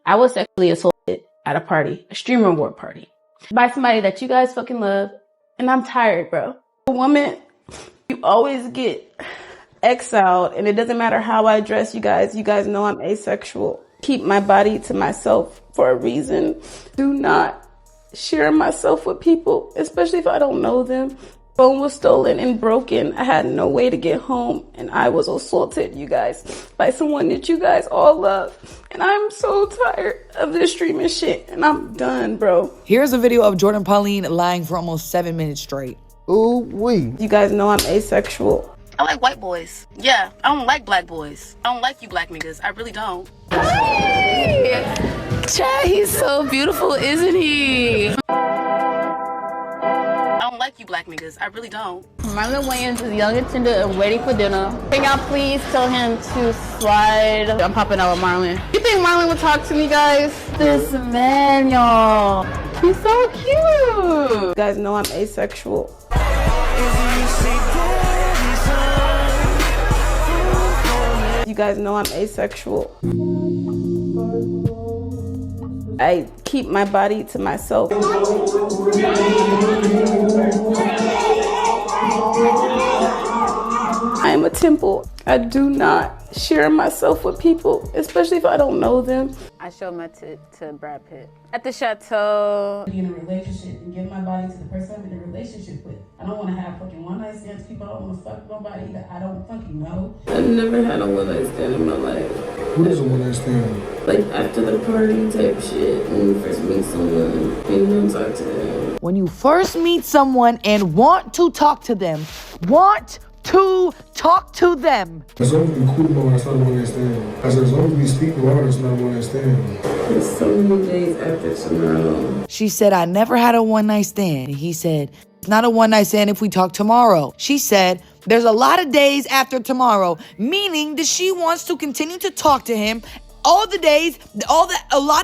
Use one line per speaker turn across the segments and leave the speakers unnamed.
I was sexually assaulted at a party, a streamer award party, by somebody that you guys fucking love. And I'm tired, bro. A woman, you always get exiled, and it doesn't matter how I dress, you guys. You guys know I'm asexual. Keep my body to myself for a reason. Do not share myself with people, especially if I don't know them. Phone was stolen and broken. I had no way to get home, and I was assaulted, you guys, by someone that you guys all love. And I'm so tired of this streaming shit, and I'm done, bro.
Here's a video of Jordan Pauline lying for almost 7 minutes straight.
Ooh wee.
You guys know I'm asexual.
I like white boys. Yeah, I don't like black boys. I don't like you black niggas. I really don't.
Hey! Chad, he's so beautiful, isn't he?
I don't like you black niggas. I really don't.
Marlon Wayans is young and tender and waiting for dinner. Can y'all please tell him to slide? I'm popping out with Marlon. You think Marlon would talk to me, guys? This man, y'all. He's so cute.
You guys know I'm asexual. You guys know I'm asexual. I keep my body to myself. I am a temple. I do not share myself with people, especially if I don't know them.
I showed my tit to Brad Pitt at the chateau.
Be in a relationship and give my body to the person I'm in a relationship with. I don't want to have fucking one-night stands with people. I don't want to fuck nobody that I don't fucking know. I've never had a one-night stand in my life.
What is a one-night stand?
Like after the party type shit, when you first meet someone and you don't talk to them.
When you first meet someone and want to talk to them,
As long as we cool about it, it's not a one-night stand. I said, as long as we speak about it, it's not a one-night stand.
It's so many days after tomorrow.
She said, I never had a one-night stand. He said, it's not a one-night stand if we talk tomorrow. She said, there's a lot of days after tomorrow, meaning that she wants to continue to talk to him a lot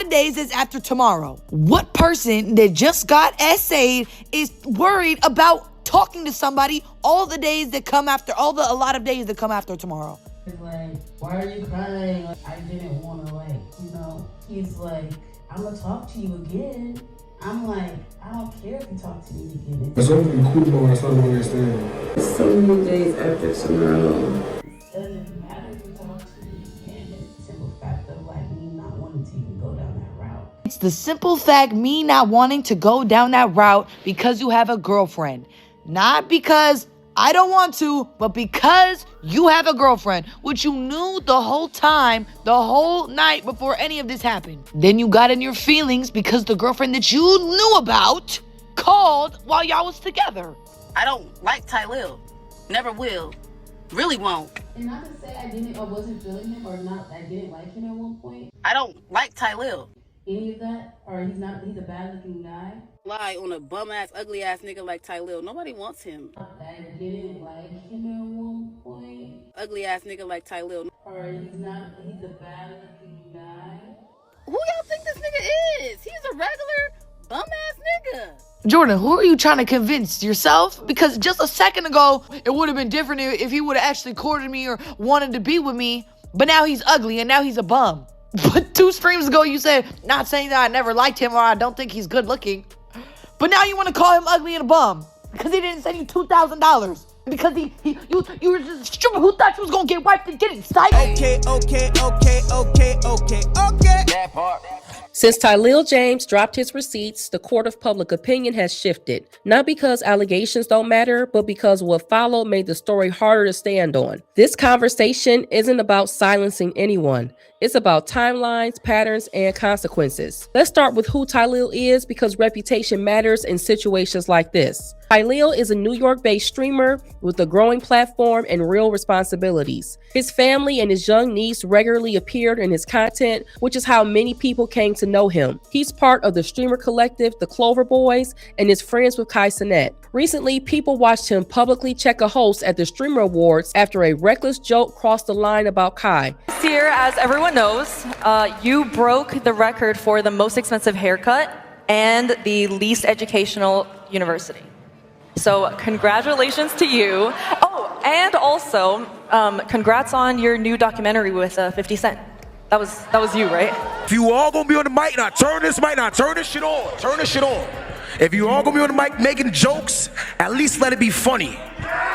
of days is after tomorrow. What person that just got essayed is worried about talking to somebody a lot of days that come after tomorrow?
He's like, why are you crying? I didn't want to he's like, I'm gonna talk to you again. I'm like, I don't care if you talk to me again.
As long as we cool about it, it's not a one-night stand.
It's so many days after tomorrow. It doesn't matter if you talk to me again. It's the simple fact of like me not wanting to even go down that route.
It's the simple fact me not wanting to go down that route because you have a girlfriend. Not because I don't want to, but because you have a girlfriend, which you knew the whole time, the whole night before any of this happened. Then you got in your feelings because the girlfriend that you knew about called while y'all was together.
I don't like Tylil. Never will. Really won't.
And not to say I didn't or wasn't feeling him or not, I didn't like him at one point.
I don't like Tylil.
Any of that, or he's a bad looking guy.
Lie on a bum ass, ugly ass nigga like Tylil. Nobody wants him.
I didn't like him at one point.
Ugly ass nigga like Tylil.
Or he's a bad looking guy.
Who y'all think this nigga is? He's a regular bum ass nigga.
Jordan, who are you trying to convince? Yourself? Because just a second ago, it would have been different if he would have actually courted me or wanted to be with me. But now he's ugly and now he's a bum. But 2 streams ago, you said, not saying that I never liked him or I don't think he's good looking. But now you want to call him ugly and a bum because he didn't send you $2,000. Because you were just stupid who thought you was going to get wiped and get excited.
Okay. That part.
Since Tylil James dropped his receipts, the court of public opinion has shifted. Not because allegations don't matter, but because what followed made the story harder to stand on. This conversation isn't about silencing anyone. It's about timelines, patterns, and consequences. Let's start with who Tylil is because reputation matters in situations like this. Tylil is a New York-based streamer with a growing platform and real responsibilities. His family and his young niece regularly appeared in his content, which is how many people came to know him. He's part of the streamer collective, the Clover Boys, and is friends with Kai Cenat. Recently, people watched him publicly check a host at the Streamer Awards after a reckless joke crossed the line about Kai.
This year, as everyone knows, you broke the record for the most expensive haircut and the least educational university. So congratulations to you. Oh, and also congrats on your new documentary with 50 Cent. That was you, right?
If you all gonna be on the mic, now turn this mic, now turn this shit on. Turn this shit on. If you all gonna be on the mic making jokes, at least let it be funny.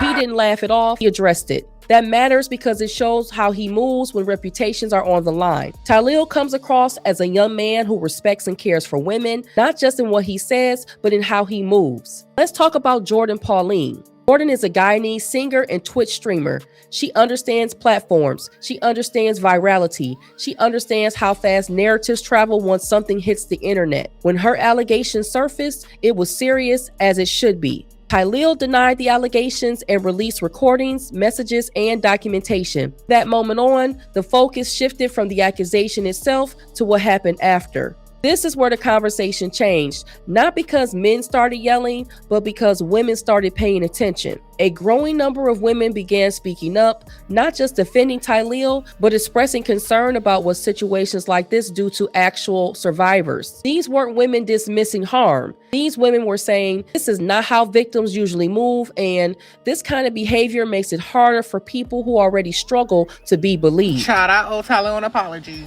He didn't laugh it off, he addressed it. That matters because it shows how he moves when reputations are on the line. Tylil comes across as a young man who respects and cares for women, not just in what he says, but in how he moves. Let's talk about Jordan Pauline. Jordan is a Guyanese singer and Twitch streamer. She understands platforms. She understands virality. She understands how fast narratives travel once something hits the internet. When her allegations surfaced, it was serious, as it should be. Tylil denied the allegations and released recordings, messages, and documentation. That moment on, the focus shifted from the accusation itself to what happened after. This is where the conversation changed, not because men started yelling, but because women started paying attention. A growing number of women began speaking up, not just defending Tylil, but expressing concern about what situations like this do to actual survivors. These weren't women dismissing harm. These women were saying, this is not how victims usually move, and this kind of behavior makes it harder for people who already struggle to be believed.
Child, I owe Tylil an apology.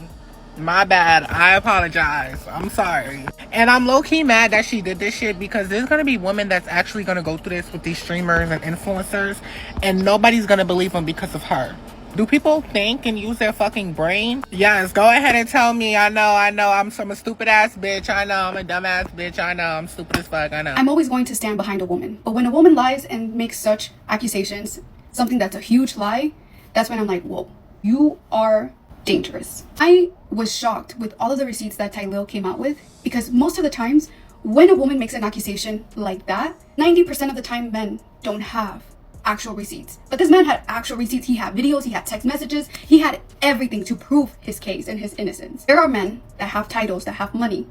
My bad. I apologize. I'm sorry. And I'm low-key mad that she did this shit because there's going to be women that's actually going to go through this with these streamers and influencers, and nobody's going to believe them because of her. Do people think and use their fucking brain? Yes, go ahead and tell me. I know. I'm a stupid ass bitch. I know. I'm a dumb ass bitch. I know. I'm stupid as fuck. I know.
I'm always going to stand behind a woman. But when a woman lies and makes such accusations, something that's a huge lie, that's when I'm like, whoa, you are dangerous. I was shocked with all of the receipts that Tylil came out with, because most of the times when a woman makes an accusation like that, 90% of the time men don't have actual receipts. But this man had actual receipts. He had videos, he had text messages, he had everything to prove his case and his innocence. There are men that have titles, that have money,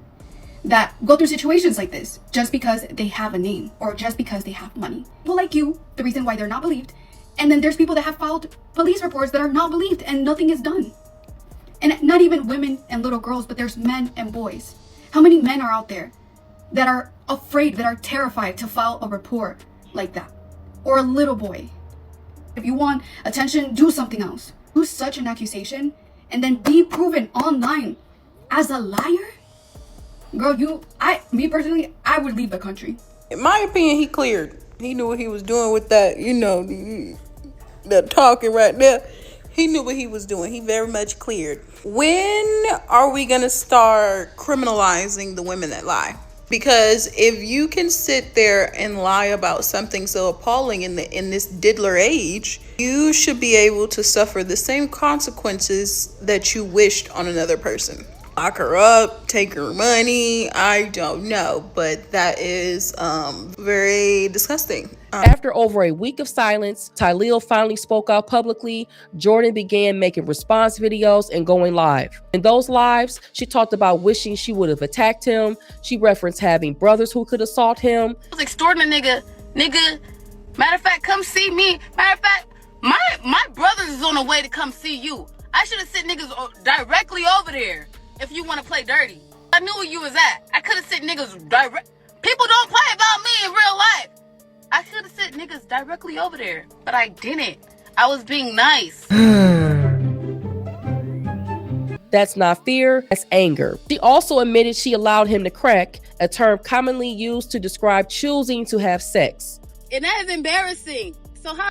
that go through situations like this just because they have a name or just because they have money. People like you, the reason why they're not believed. And then there's people that have filed police reports that are not believed and nothing is done. And not even women and little girls, but there's men and boys. How many men are out there that are afraid, that are terrified to file a report like that? Or a little boy. If you want attention, do something else. Do such an accusation and then be proven online as a liar? Girl, me personally, I would leave the country.
In my opinion, he cleared. He knew what he was doing with that, the talking right there. He knew what he was doing. He very much cleared. When are we going to start criminalizing the women that lie? Because if you can sit there and lie about something so appalling in this diddler age, you should be able to suffer the same consequences that you wished on another person. Lock her up, take her money, I don't know, but that is very disgusting.
After over a week of silence, Tylil finally spoke out publicly. Jordan began making response videos and going live. In those lives, she talked about wishing she would have attacked him. She referenced having brothers who could assault him.
I was extorting a nigga. Matter of fact, come see me. Matter of fact, my brothers is on the way to come see you. I should have sent niggas directly over there if you want to play dirty. I knew where you was at. I could have sent niggas direct. People don't play about me in real life. I should have sent niggas directly over there, but I didn't. I was being nice.
That's not fear, that's anger. She also admitted she allowed him to crack, a term commonly used to describe choosing to have sex.
And that is embarrassing. So how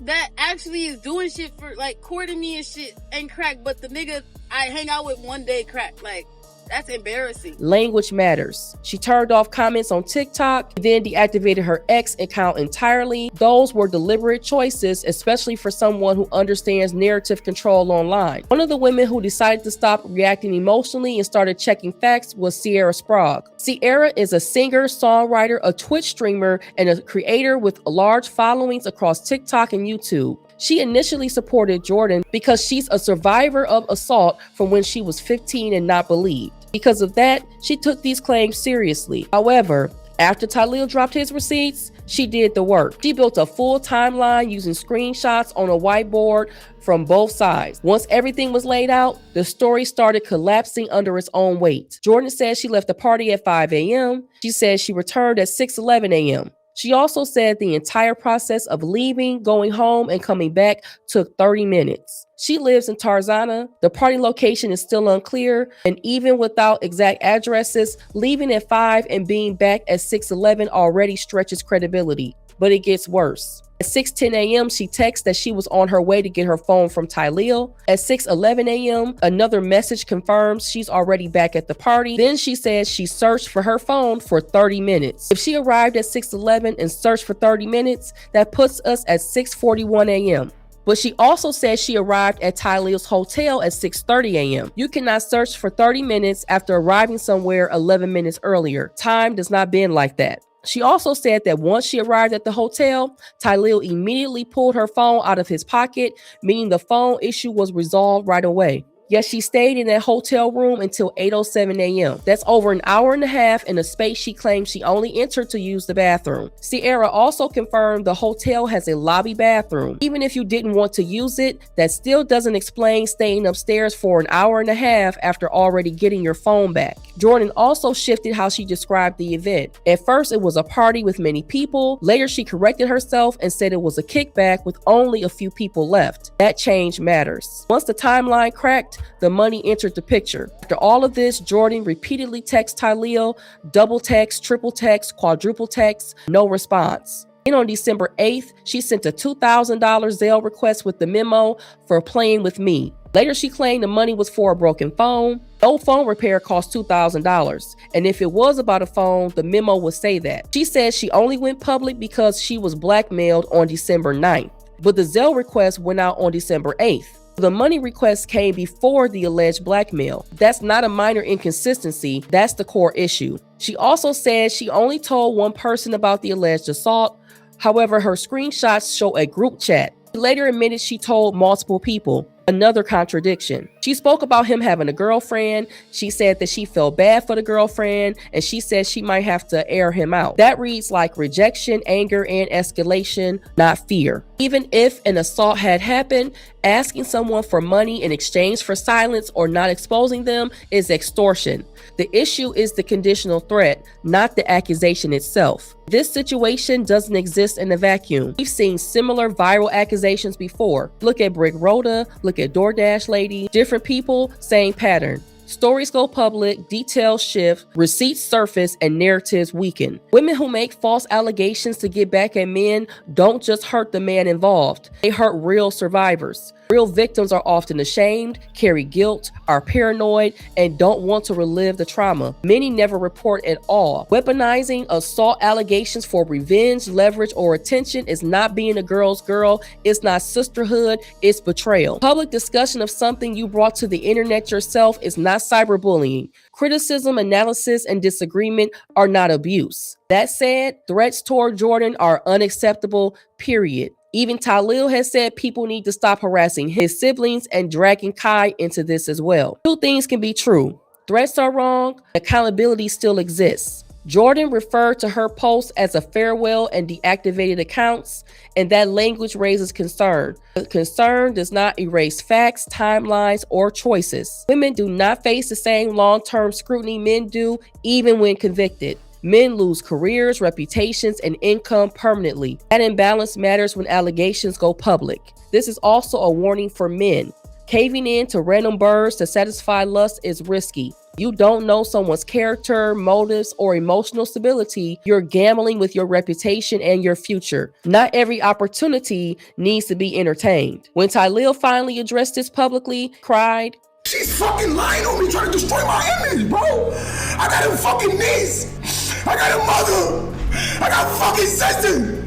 that actually is doing shit for like courting me and shit and crack, but the nigga I hang out with one day crack, like that's embarrassing.
Language matters. She turned off comments on TikTok, then deactivated her X account entirely. Those were deliberate choices, especially for someone who understands narrative control online. One of the women who decided to stop reacting emotionally and started checking facts was Sierra Sprague. Sierra is a singer, songwriter, a Twitch streamer, and a creator with large followings across TikTok and YouTube. She initially supported Jordan because she's a survivor of assault from when she was 15 and not believed. Because of that, she took these claims seriously. However, after Tylil dropped his receipts, she did the work. She built a full timeline using screenshots on a whiteboard from both sides. Once everything was laid out, the story started collapsing under its own weight. Jordan said she left the party at 5 a.m. She said she returned at 6:11 a.m. She also said the entire process of leaving, going home, and coming back took 30 minutes. She lives in Tarzana. The party location is still unclear, and even without exact addresses, leaving at 5 and being back at 6:11 already stretches credibility. But it gets worse. At 6:10 a.m., she texts that she was on her way to get her phone from Tylil. At 6:11 a.m., another message confirms she's already back at the party. Then she says she searched for her phone for 30 minutes. If she arrived at 6:11 and searched for 30 minutes, that puts us at 6:41 a.m. But she also says she arrived at Tylil's hotel at 6:30 a.m. You cannot search for 30 minutes after arriving somewhere 11 minutes earlier. Time does not bend like that. She also said that once she arrived at the hotel, Tylil immediately pulled her phone out of his pocket, meaning the phone issue was resolved right away. Yet she stayed in that hotel room until 8:07 a.m. That's over an hour and a half in a space she claims she only entered to use the bathroom. Sierra also confirmed the hotel has a lobby bathroom. Even if you didn't want to use it, that still doesn't explain staying upstairs for an hour and a half after already getting your phone back. Jordan also shifted how she described the event. At first, it was a party with many people. Later, she corrected herself and said it was a kickback with only a few people left. That change matters. Once the timeline cracked, the money entered the picture. After all of this, Jordan repeatedly texts Tylil, double text, triple text, quadruple text, no response. Then on December 8th, she sent a $2,000 Zelle request with the memo for playing with me. Later, she claimed the money was for a broken phone. No phone repair cost $2,000. And if it was about a phone, the memo would say that. She said she only went public because she was blackmailed on December 9th. But the Zelle request went out on December 8th. The money request came before the alleged blackmail. That's not a minor inconsistency, that's the core issue. She also said she only told one person about the alleged assault. However, her screenshots show a group chat. She later admitted she told multiple people. Another contradiction. She spoke about him having a girlfriend. She said that she felt bad for the girlfriend, and she said she might have to air him out. That reads like rejection, anger, and escalation, not fear. Even if an assault had happened, asking someone for money in exchange for silence or not exposing them is extortion. The issue is the conditional threat, not the accusation itself. This situation doesn't exist in a vacuum. We've seen similar viral accusations before. Look at Brick Rhoda, look at DoorDash Lady, different people, same pattern. Stories go public, details shift, receipts surface, and narratives weaken. Women who make false allegations to get back at men don't just hurt the man involved. They hurt real survivors. Real victims are often ashamed, carry guilt, are paranoid, and don't want to relive the trauma. Many never report at all. Weaponizing assault allegations for revenge, leverage, or attention is not being a girl's girl. It's not sisterhood, it's betrayal. Public discussion of something you brought to the internet yourself is not cyberbullying. Criticism, analysis, and disagreement are not abuse. That said, threats toward Jordan are unacceptable, period. Even Tylil has said people need to stop harassing his siblings and dragging Kai into this as well. Two things can be true. Threats are wrong, accountability still exists. Jordan referred to her posts as a farewell and deactivated accounts, and that language raises concern. But concern does not erase facts, timelines, or choices. Women do not face the same long-term scrutiny men do, even when convicted. Men lose careers, reputations, and income permanently. That imbalance matters when allegations go public. This is also a warning for men. Caving in to random birds to satisfy lust is risky. You don't know someone's character, motives, or emotional stability. You're gambling with your reputation and your future. Not every opportunity needs to be entertained. When Tylil finally addressed this publicly, cried,
She's fucking lying on me, trying to destroy my image, bro. I got a fucking niece. I got a mother. I got fucking sister.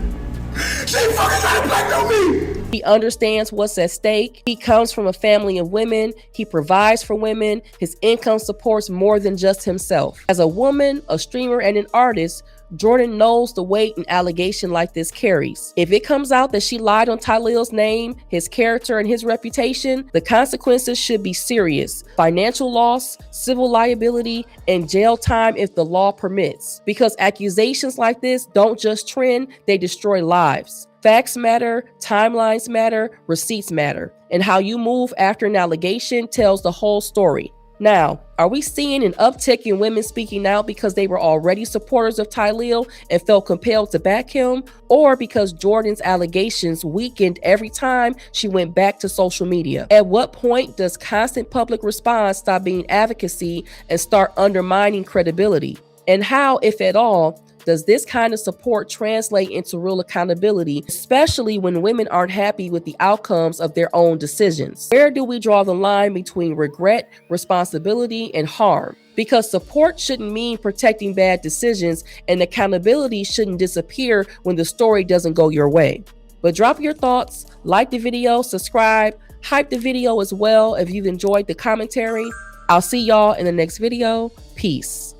She fucking trying to blackmail me.
He understands what's at stake. He comes from a family of women. He provides for women. His income supports more than just himself. As a woman, a streamer, and an artist, Jordan knows the weight an allegation like this carries. If it comes out that she lied on Tylil's name, his character, and his reputation, the consequences should be serious. Financial loss, civil liability, and jail time if the law permits. Because accusations like this don't just trend, they destroy lives. Facts matter, timelines matter, receipts matter, and how you move after an allegation tells the whole story. Now, are we seeing an uptick in women speaking out because they were already supporters of Tylil and felt compelled to back him, or because Jordan's allegations weakened every time she went back to social media? At what point does constant public response stop being advocacy and start undermining credibility? And how, if at all, does this kind of support translate into real accountability, especially when women aren't happy with the outcomes of their own decisions? Where do we draw the line between regret, responsibility, and harm? Because support shouldn't mean protecting bad decisions, and accountability shouldn't disappear when the story doesn't go your way. But drop your thoughts, like the video, subscribe, hype the video as well if you've enjoyed the commentary. I'll see y'all in the next video. Peace.